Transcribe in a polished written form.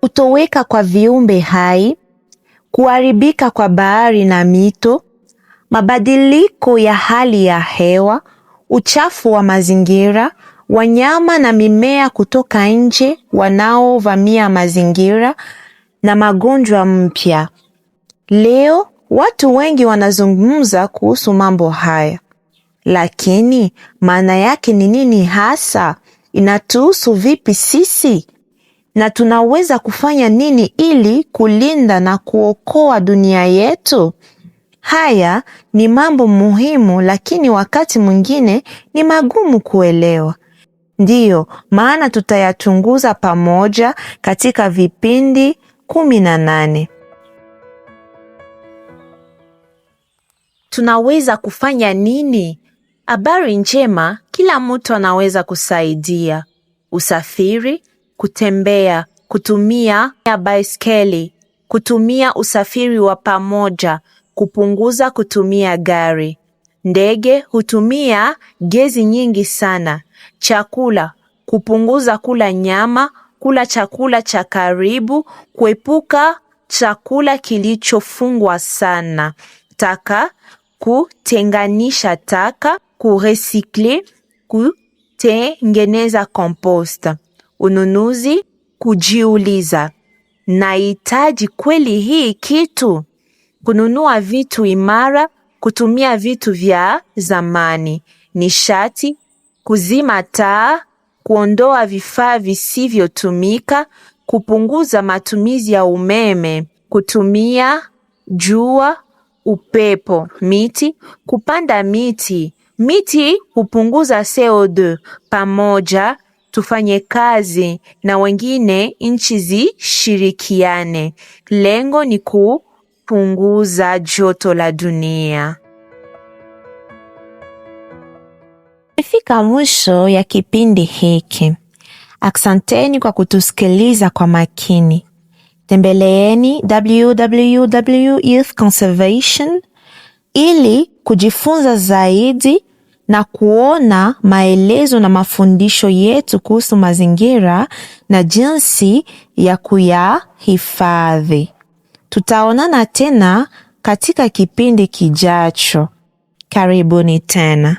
kutoweka kwa viumbe hai, kuharibika kwa bahari na mito, mabadiliko ya hali ya hewa, uchafu wa mazingira, wanyama na mimea kutoka nje wanaovamia mazingira na magonjwa mpya. Leo watu wengi wanazungumza kuhusu mambo haya. Lakini maana yake ni nini hasa? Inatuhusu vipi sisi? Na tunaweza kufanya nini ili kulinda na kuokoa dunia yetu? Haya ni mambo muhimu, lakini wakati mwingine ni magumu kuelewa. Ndiyo maana tutayachunguza pamoja katika vipindi 18. Tunaweza kufanya nini? Habari njema, kila mtu anaweza kusaidia. Usafiri, kutembea, kutumia baiskeli, kutumia usafiri wa pamoja, kupunguza kutumia gari. Ndege hutumia gesi nyingi sana. Chakula, kupunguza kula nyama, kula chakula cha karibu, kuepuka chakula kilichofungwa sana. Taka, kutenganisha taka, kuresikle, kutengeneza compost. Ununuzi, kujiuliza, nahitaji kweli hii kitu? Kununua vitu imara, kutumia vitu vya zamani. Nishati, kuzima taa, kuondoa vifaa visivyotumika, kupunguza matumizi ya umeme, kutumia jua, upepo, miti, kupanda miti. Miti hupunguza CO2. Pamoja tufanye kazi na wengine, nchi zishirikiane. Lengo ni kupunguza joto la dunia. Tumefika mwisho ya kipindi hiki. Asanteni kwa kutusikiliza kwa makini. Tembeleeni www.youthconservation ili kujifunza zaidi na kuona maelezo na mafundisho yetu kuhusu mazingira na jinsi ya kuyahifadhi. Tutaonana tena katika kipindi kijacho. Karibuni tena.